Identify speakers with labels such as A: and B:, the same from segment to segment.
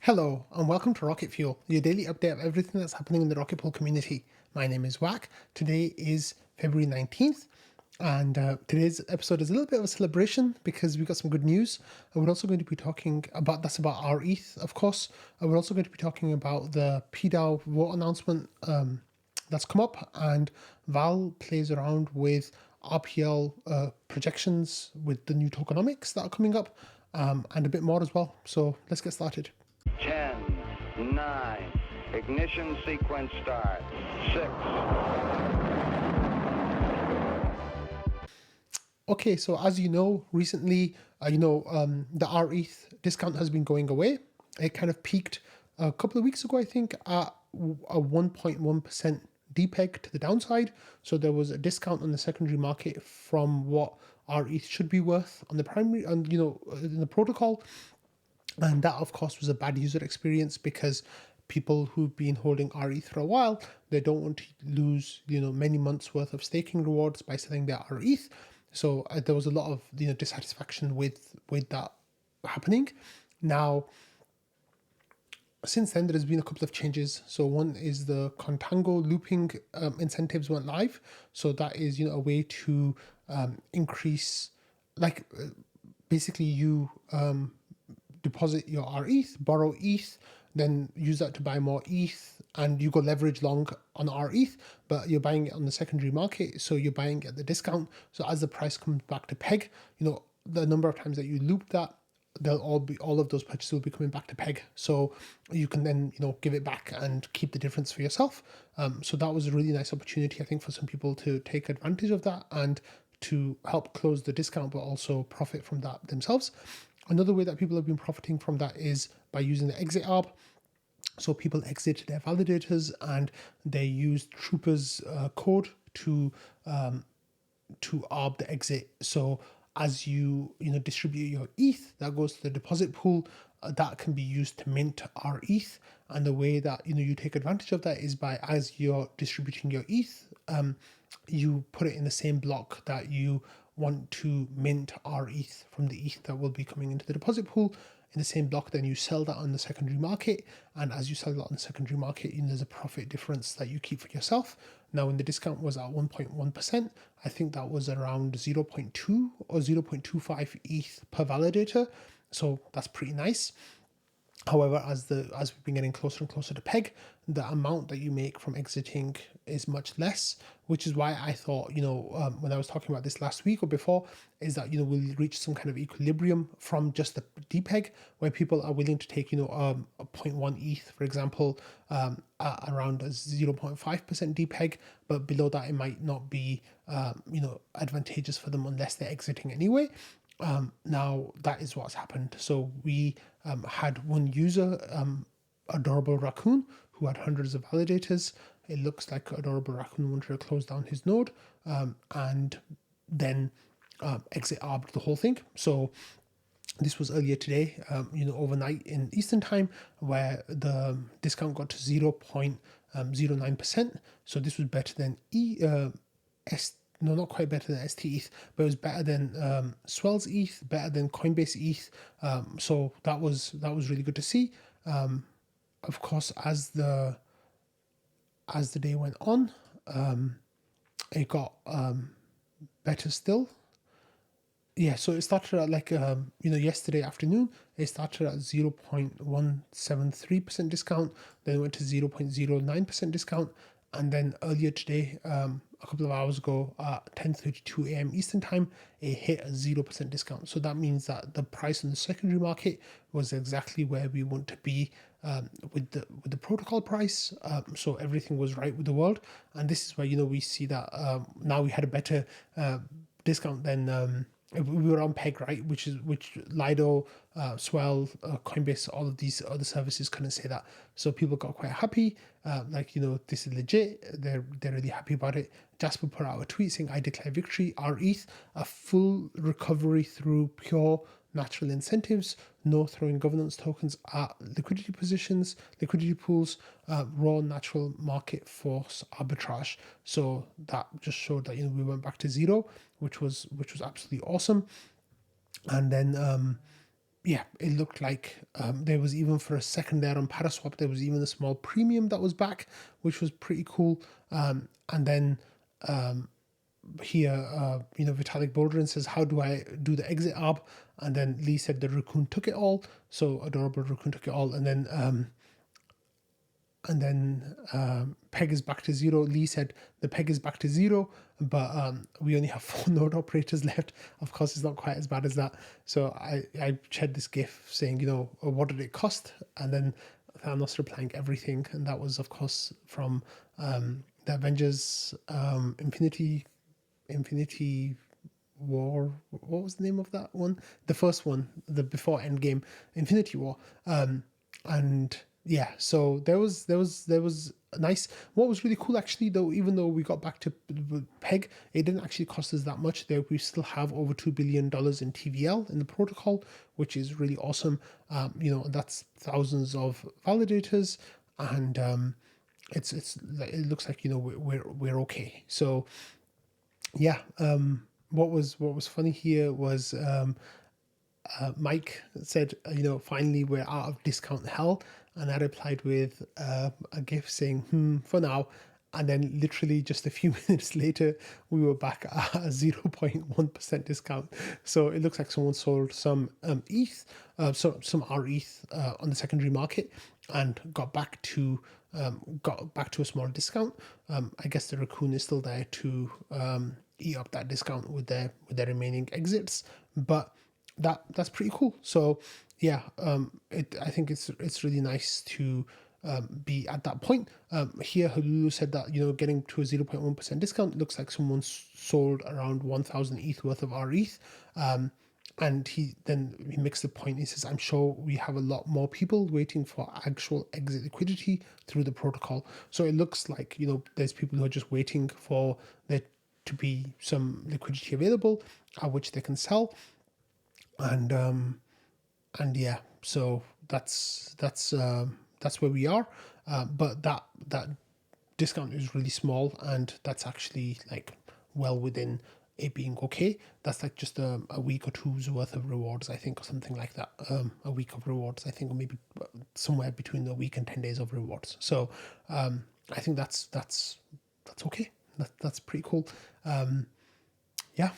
A: Hello, and welcome to Rocket Fuel, your daily update of everything that's happening in the Rocket Pool community. My name is Wack. Today is February 19th, and today's episode is a little bit of a celebration because we've got some good news. And we're also going to be talking about rETH, of course. And we're also going to be talking about the pDAO vote announcement that's come up, and Val plays around with RPL projections with the new tokenomics that are coming up, and a bit more as well. So let's get started.
B: 10, 9, ignition sequence start, 6.
A: Okay, so as you know, recently, the rETH discount has been going away. It kind of peaked a couple of weeks ago, I think, at a 1.1% depeg to the downside. So there was a discount on the secondary market from what rETH should be worth on the primary, and in the protocol. And that, of course, was a bad user experience because people who've been holding rETH for a while, they don't want to lose, many months worth of staking rewards by selling their rETH. So there was a lot of, dissatisfaction with that happening. Now, since then, there's been a couple of changes. So one is the contango looping incentives went live. So that is, a way to increase, basically you deposit your rETH, borrow ETH, then use that to buy more ETH, and you go leverage long on rETH, but you're buying it on the secondary market, so you're buying at the discount. So as the price comes back to peg, the number of times that you loop that, all of those purchases will be coming back to peg. So you can then give it back and keep the difference for yourself. So that was a really nice opportunity, I think, for some people to take advantage of that and to help close the discount, but also profit from that themselves. Another way that people have been profiting from that is by using the exit arb. So people exit their validators and they use Trooper's code to arb the exit. So as you distribute your ETH, that goes to the deposit pool. That can be used to mint rETH. And the way that you take advantage of that is by, as you're distributing your ETH, you put it in the same block that you want to mint rETH from the ETH that will be coming into the deposit pool in the same block. Then you sell that on the secondary market, and as you sell that on the secondary market, there's a profit difference that you keep for yourself. Now, when the discount was at 1.1%, I think that was around 0.2 or 0.25 ETH per validator. So that's pretty nice. However, as we've been getting closer and closer to peg, the amount that you make from exiting is much less, which is why I thought, when I was talking about this last week or before, is that, we'll reach some kind of equilibrium from just the depeg where people are willing to take, a 0.1 ETH, for example, at around a 0.5% depeg, but below that, it might not be, advantageous for them unless they're exiting anyway. Now that is what's happened. So we had one user, Adorable Raccoon, who had hundreds of validators. It looks like Adorable Raccoon wanted to close down his node and then exit arbed the whole thing. So this was earlier today, overnight in Eastern time, where the discount got to 0.09%. So this was better than not quite better than ST ETH, but it was better than Swell's ETH, better than Coinbase ETH. So that was really good to see. Of course, as the day went on, it got better still. Yeah, so it started at yesterday afternoon, it started at 0.173% discount, then it went to 0.09% discount, and then earlier today, a couple of hours ago at 10:32 a.m. Eastern time, it hit a 0% discount. So that means that the price on the secondary market was exactly where we want to be with the protocol price. So everything was right with the world, and this is where we see that now we had a better discount than. We were on peg, right? Which Lido, Swell, Coinbase, all of these other services couldn't say that. So people got quite happy. This is legit. They're really happy about it. Jasper put out a tweet saying, "I declare victory. rETH, a full recovery through pure natural incentives, no throwing governance tokens at liquidity pools, raw natural market force arbitrage." So that just showed that we went back to zero, which was absolutely awesome. And then yeah, it looked like there was, even for a second there on Paraswap, there was even a small premium that was back, which was pretty cool. And then here, Vitalik Bouldrin says, how do I do the exit arb? And then Lee said the raccoon took it all. So adorable raccoon took it all. And then peg is back to zero. Lee said the peg is back to zero, but we only have 4 node operators left. Of course, it's not quite as bad as that. So I shared this GIF saying, what did it cost? And then Thanos replying everything. And that was, of course, from the Avengers Infinity War. What was the name of that one? The first one, the before Endgame, Infinity War. And yeah, so there was nice. What was really cool actually, though, even though we got back to peg, it didn't actually cost us that much. There we still have over $2 billion in TVL in the protocol, which is really awesome. That's thousands of validators, and it looks like we're okay. So yeah, what was funny here was Mike said, finally we're out of discount hell, and I replied with a GIF saying, for now. And then literally just a few minutes later, we were back at a 0.1% discount. So it looks like someone sold some ETH, some rETH on the secondary market, and got back to a small discount. I guess the raccoon is still there to eat up that discount with their remaining exits, but that's pretty cool. So yeah, I think it's really nice to be at that point. Here Halulu said that getting to a 0.1% discount, looks like someone sold around 1,000 ETH worth of rETH. And he makes the point. He says, I'm sure we have a lot more people waiting for actual exit liquidity through the protocol. So it looks like there's people who are just waiting for there to be some liquidity available at which they can sell. And yeah, so that's where we are. But that discount is really small, and that's actually like well within it being okay. That's like just a week or two's worth of rewards, I think, or something like that. A week of rewards, I think, or maybe somewhere between a week and 10 days of rewards. So I think that's okay. That's pretty cool. Yeah.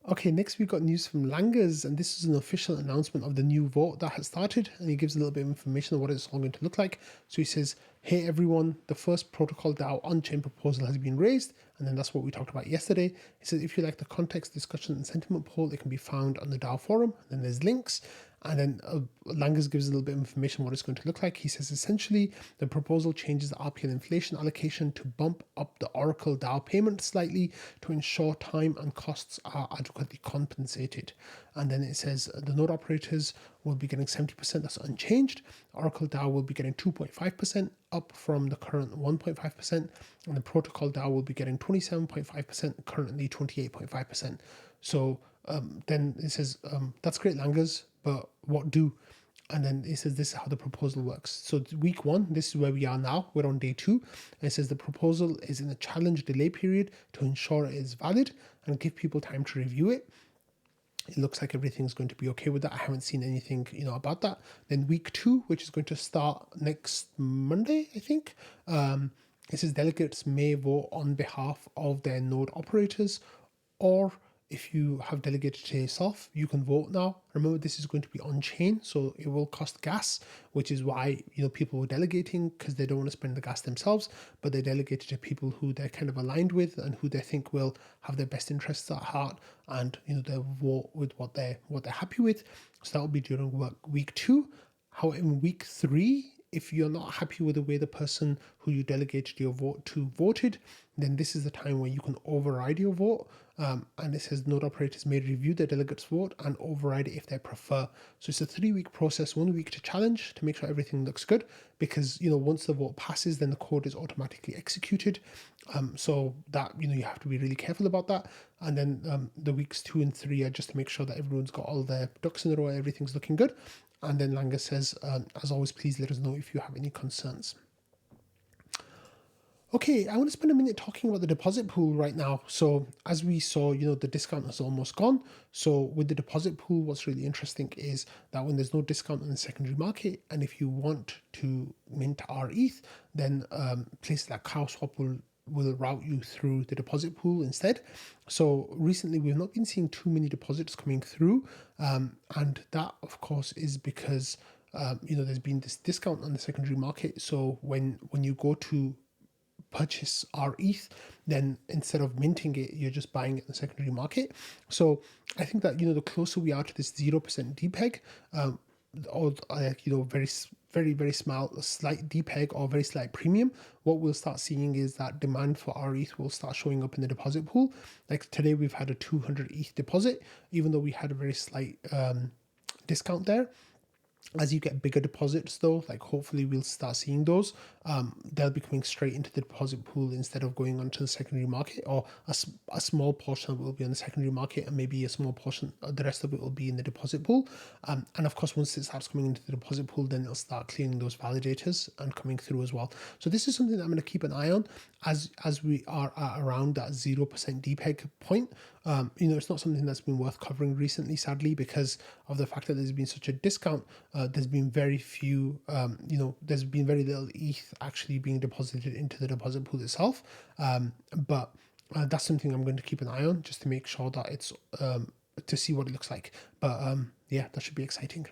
A: Okay, next we've got news from Langers, and this is an official announcement of the new vote that has started, and he gives a little bit of information on what it's all going to look like. So he says, hey everyone, the first protocol DAO on-chain proposal has been raised, and then that's what we talked about yesterday. He says, if you like the context, discussion, and sentiment poll, it can be found on the DAO forum, and then there's links. And then Langers gives a little bit of information on what it's going to look like. He says, essentially, the proposal changes the RPL inflation allocation to bump up the Oracle DAO payment slightly to ensure time and costs are adequately compensated. And then it says the node operators will be getting 70%, that's unchanged. Oracle DAO will be getting 2.5%, up from the current 1.5%. And the protocol DAO will be getting 27.5%, currently 28.5%. So then it says, that's great, Langers, but what do? And then it says, this is how the proposal works. So week 1, this is where we are now. We're on day 2. And it says the proposal is in a challenge delay period to ensure it is valid and give people time to review it. It looks like everything's going to be okay with that. I haven't seen anything, about that. Then week 2, which is going to start next Monday, I think. It says delegates may vote on behalf of their node operators, or if you have delegated to yourself, you can vote now. Remember, this is going to be on chain, so it will cost gas, which is why people were delegating, because they don't want to spend the gas themselves, but they delegated to people who they're kind of aligned with and who they think will have their best interests at heart, and they'll vote with what they're happy with. So that will be during week 2. However, in week 3, if you're not happy with the way the person who you delegated your vote to voted, then this is the time where you can override your vote. And it says node operators may review their delegates' vote and override it if they prefer. So it's a 3-week process, 1 week to challenge to make sure everything looks good, because once the vote passes, then the code is automatically executed. So that you have to be really careful about that. And then the weeks 2 and 3 are just to make sure that everyone's got all their ducks in a row, everything's looking good. And then Langer says, as always, please let us know if you have any concerns. Okay, I want to spend a minute talking about the deposit pool right now. So as we saw, the discount is almost gone. So with the deposit pool, what's really interesting is that when there's no discount in the secondary market, and if you want to mint rETH, then places like CowSwap will route you through the deposit pool instead. So recently, we've not been seeing too many deposits coming through, and that, of course, is because there's been this discount on the secondary market. So when you go to purchase rETH, then instead of minting it, you're just buying it in the secondary market. So I think that the closer we are to this 0% depeg, or very small slight depeg or very slight premium, what we'll start seeing is that demand for rETH will start showing up in the deposit pool. Like today, we've had a 200 ETH deposit, even though we had a very slight discount there. As you get bigger deposits though, like hopefully we'll start seeing those, they'll be coming straight into the deposit pool instead of going onto the secondary market, or a small portion of it will be on the secondary market and maybe a small portion, the rest of it will be in the deposit pool. And of course, once it starts coming into the deposit pool, then it'll start clearing those validators and coming through as well. So this is something that I'm going to keep an eye on as we are at around that 0% depeg point. It's not something that's been worth covering recently, sadly, because of the fact that there's been such a discount. There's been very few, there's been very little ETH actually being deposited into the deposit pool itself. But that's something I'm going to keep an eye on just to make sure that it's to see what it looks like. But yeah, that should be exciting.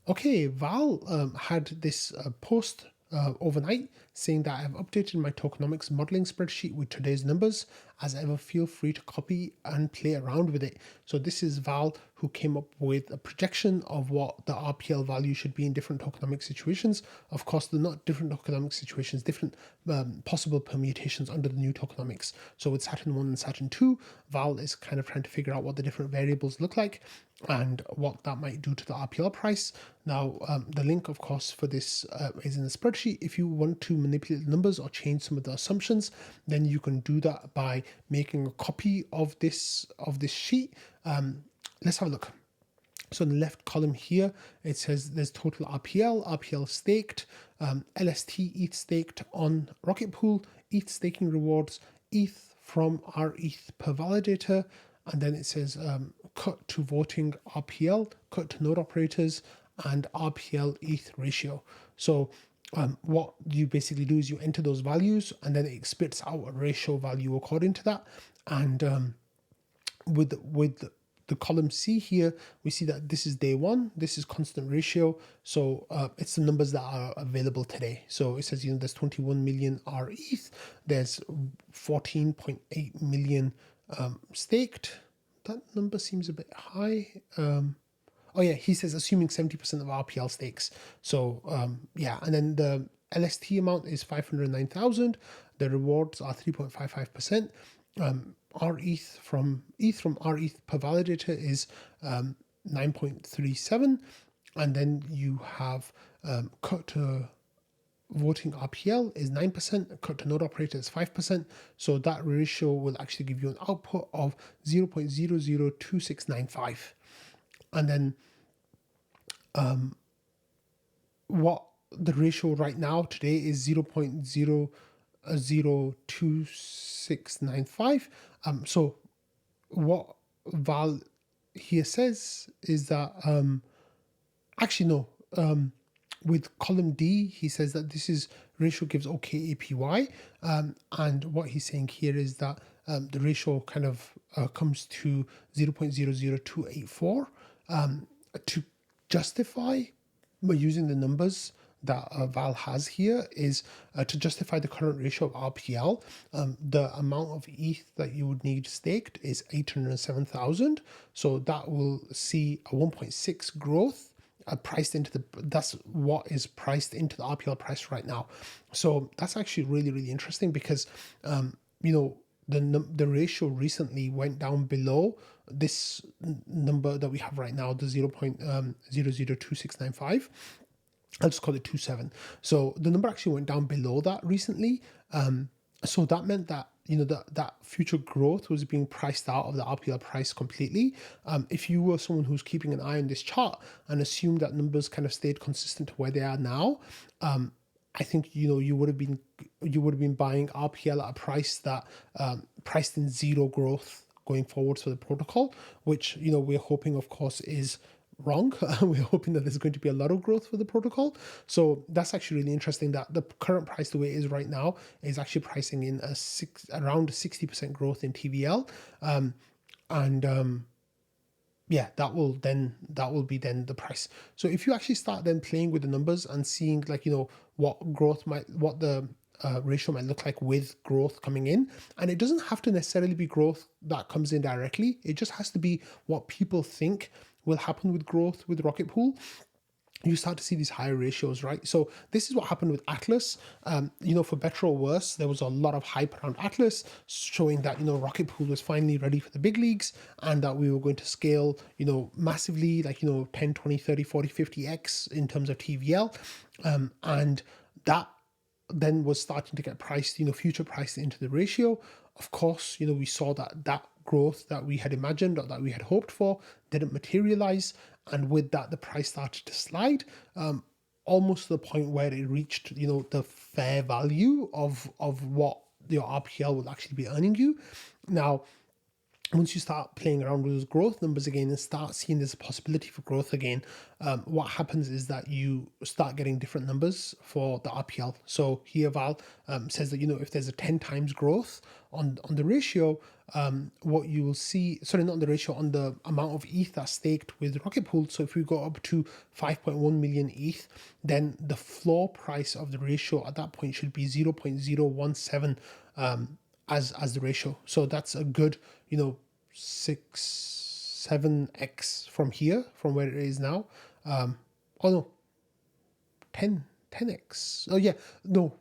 A: Okay, Val had this post overnight saying that I've updated my tokenomics modeling spreadsheet with today's numbers. As ever, feel free to copy and play around with it. So this is Val, who came up with a projection of what the RPL value should be in different tokenomic situations. Of course, they're not different tokenomic situations, different possible permutations under the new tokenomics. So with Saturn 1 and Saturn 2, Val is kind of trying to figure out what the different variables look like and what that might do to the RPL price. Now, the link, of course, for this is in the spreadsheet. If you want to manipulate the numbers or change some of the assumptions, then you can do that by making a copy of this sheet. Let's have a look. So in the left column here, it says there's total RPL staked, LST ETH staked on Rocket Pool, ETH staking rewards, ETH from rETH per validator, and then it says cut to voting RPL, cut to node operators, and RPL ETH ratio. So what you basically do is you enter those values, and then it spits out a ratio value according to that. And with the column C here, we see that this is day one, this is constant ratio. So it's the numbers that are available today. So it says, there's 21 million rETH, there's 14.8 million staked. That number seems a bit high. Oh yeah, he says assuming 70% of RPL stakes. So yeah, and then the LST amount is 509,000. The rewards are 3.55%. rETH from rETH per validator is 9.37, and then you have cut to voting RPL is 9%, cut to node operator is 5%. So that ratio will actually give you an output of 0.002695. And then what the ratio right now today is 0.002695. So what Val here says is that actually no, with column D, he says that this is ratio gives okay APY, and what he's saying here is that the ratio kind of comes to 0.00284 to justify by using the numbers that Val has here is to justify the current ratio of RPL. The amount of ETH that you would need staked is 807,000. So that will see a 1.6 growth priced into that's what is priced into the RPL price right now. So that's actually really, really interesting because, the ratio recently went down below this number that we have right now, the 0.002695. I'll just call it 27. So the number actually went down below that recently. So that meant that that future growth was being priced out of the RPL price completely. If you were someone who's keeping an eye on this chart and assume that numbers kind of stayed consistent to where they are now, I think you would have been buying RPL at a price that priced in zero growth going forwards for the protocol, which we're hoping, of course, is wrong. We're hoping that there's going to be a lot of growth for the protocol. So that's actually really interesting that the current price, the way it is right now, is actually pricing in around 60% growth in TVL. And yeah, that will be then the price. So if you actually start then playing with the numbers and seeing what the ratio might look like with growth coming in, and it doesn't have to necessarily be growth that comes in directly. It just has to be what people think will happen with growth with Rocket Pool. You start to see these higher ratios, right? So this is what happened with Atlas. For better or worse, there was a lot of hype around Atlas, showing that Rocket Pool was finally ready for the big leagues, and that we were going to scale massively, like 10, 20, 30, 40, 50x in terms of TVL, and that then was starting to get priced, future priced into the ratio. Of course, we saw that growth that we had imagined or that we had hoped for didn't materialize, and with that, the price started to slide, almost to the point where it reached, the fair value of what your RPL will actually be earning you. Now, once you start playing around with those growth numbers again and start seeing there's a possibility for growth again, what happens is that you start getting different numbers for the RPL. So here Val says that if there's a 10 times growth on the ratio, what you will see, sorry, not on the ratio, on the amount of ETH that's staked with Rocket Pool. So if we go up to 5.1 million ETH, then the floor price of the ratio at that point should be 0.017 as the ratio. So that's a good 7x from here, from where it is now. Oh no, 10x. Oh yeah, no.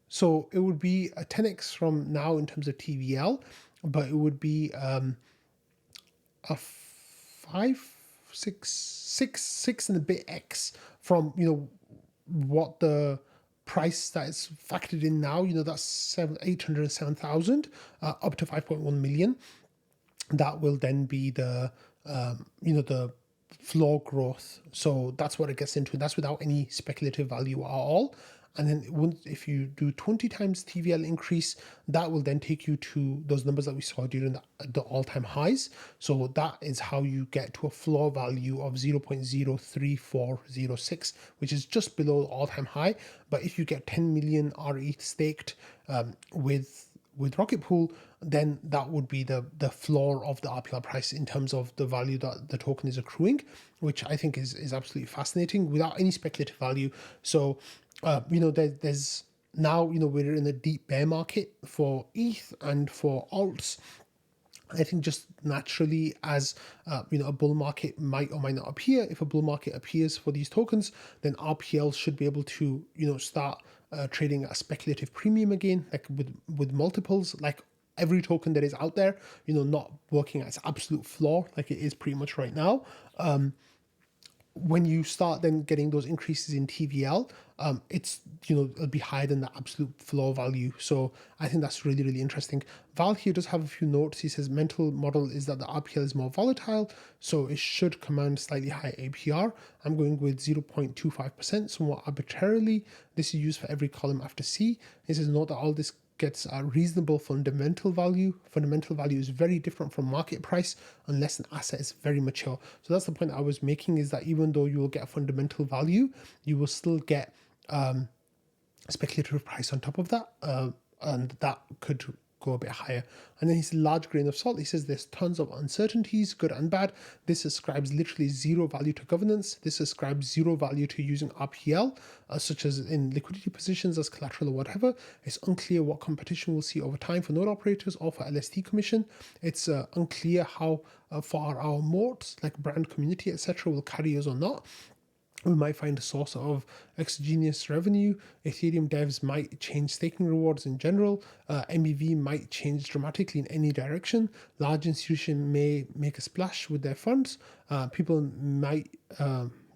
A: So it would be a 10x from now in terms of TVL, but it would be a 6 and a bit x from what the price that is factored in now. That's 807,000 up to 5.1 million. That will then be the the floor growth. So that's what it gets into. That's without any speculative value at all. And then if you do 20 times TVL increase, that will then take you to those numbers that we saw during the all-time highs. So that is how you get to a floor value of 0.03406, which is just below the all-time high. But if you get 10 million rETH staked with Rocket Pool, then that would be the floor of the RPL price in terms of the value that the token is accruing, which I think is absolutely fascinating without any speculative value. So, there's now, we're in a deep bear market for ETH and for alts. I think just naturally, as a bull market might or might not appear, if a bull market appears for these tokens, then RPL should be able to start trading at a speculative premium again, like with multiples, like every token that is out there, not working at its absolute floor like it is pretty much right now. When you start then getting those increases in TVL, it's it'll be higher than the absolute floor value. So I think that's really, really interesting. Val here does have a few notes. He says mental model is that the RPL is more volatile, so it should command slightly higher APR. I'm going with 0.25%, somewhat arbitrarily. This is used for every column after C. He says note that all this gets a reasonable fundamental value. Fundamental value is very different from market price unless an asset is very mature. So that's the point I was making, is that even though you will get a fundamental value, you will still get speculative price on top of that, and that could go a bit higher. And then he says large grain of salt. He says there's tons of uncertainties, good and bad. This ascribes literally zero value to governance. This ascribes zero value to using RPL, such as in liquidity positions as collateral or whatever. It's unclear what competition we'll see over time for node operators or for LST commission. It's unclear how far our moats, like brand community, etc., will carry us or not. We might find a source of exogenous revenue. Ethereum devs might change staking rewards in general. MEV might change dramatically in any direction. Large institutions may make a splash with their funds. People might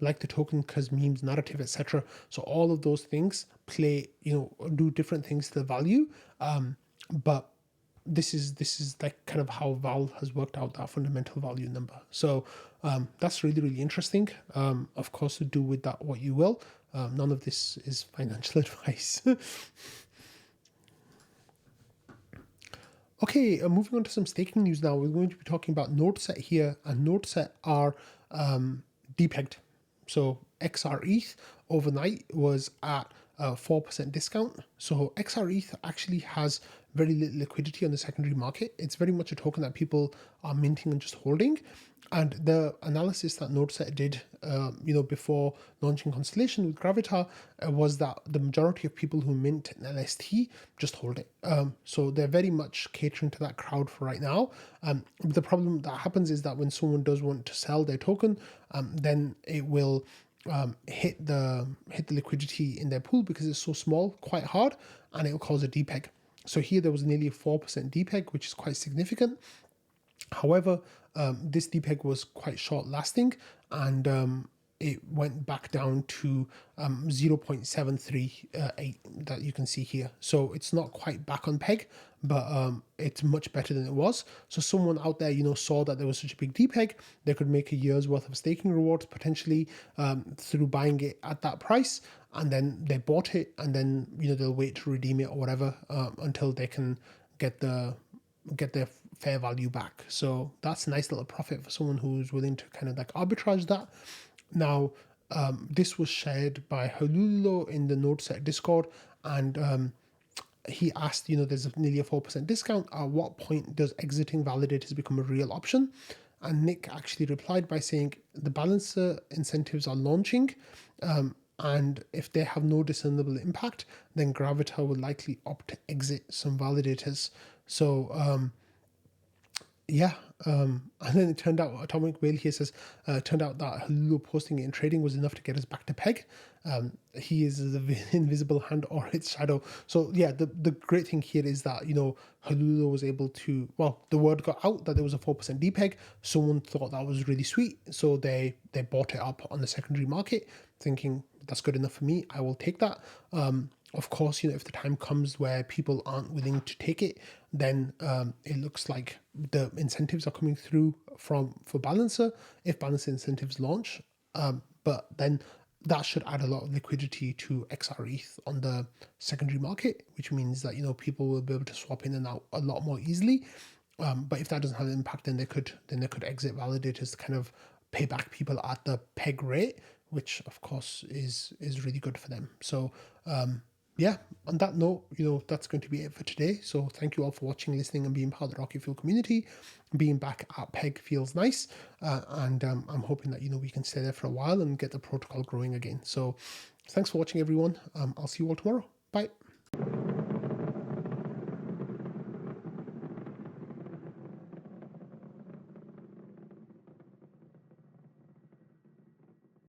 A: like the token because memes, narrative, etc. So all of those things play, do different things to the value. But this is like kind of how Val has worked out that fundamental value number. So that's really, really interesting. Of course, to do with that what you will. None of this is financial advice. Okay, moving on to some staking news now. We're going to be talking about NodeSet here, and NodeSet are depegged. So xrETH overnight was at a 4% discount. So xrETH actually has very little liquidity on the secondary market. It's very much a token that people are minting and just holding. And the analysis that NodeSet did, before launching Constellation with Gravitar, was that the majority of people who mint an LST just hold it. So they're very much catering to that crowd for right now. The problem that happens is that when someone does want to sell their token, then it will hit the liquidity in their pool because it's so small quite hard, and it will cause a depeg. So here there was nearly a 4% depeg, which is quite significant. However, this depeg was quite short lasting, and it went back down to 0.738 that you can see here. So it's not quite back on peg, but it's much better than it was. So someone out there, saw that there was such a big depeg, they could make a year's worth of staking rewards potentially through buying it at that price, and then they bought it, and then they'll wait to redeem it or whatever until they can get their fair value back. So that's a nice little profit for someone who's willing to kind of like arbitrage that. Now, this was shared by Halululo in the NodeSet Discord, and he asked, there's nearly a 4% discount. At what point does exiting validators become a real option? And Nick actually replied by saying the balancer incentives are launching, and if they have no discernible impact, then Gravitar will likely opt to exit some validators. So yeah, and then it turned out, Atomic Whale here says, turned out that Halulu posting it in trading was enough to get us back to peg. He is the invisible hand or its shadow. So yeah, the great thing here is that, Halulu was able to, well, the word got out that there was a 4% depeg. Someone thought that was really sweet. So they bought it up on the secondary market thinking that's good enough for me. I will take that. Of course, if the time comes where people aren't willing to take it, then it looks like the incentives are coming through for Balancer if Balancer incentives launch. But then that should add a lot of liquidity to xrETH on the secondary market, which means that people will be able to swap in and out a lot more easily. But if that doesn't have an impact, then they could exit validators to kind of pay back people at the peg rate, which of course is really good for them. So yeah, on that note, that's going to be it for today. So thank you all for watching, listening, and being part of the Rocky Fuel community. Being back at peg feels nice, and I'm hoping that we can stay there for a while and get the protocol growing again. So thanks for watching, everyone. I'll see you all tomorrow. Bye.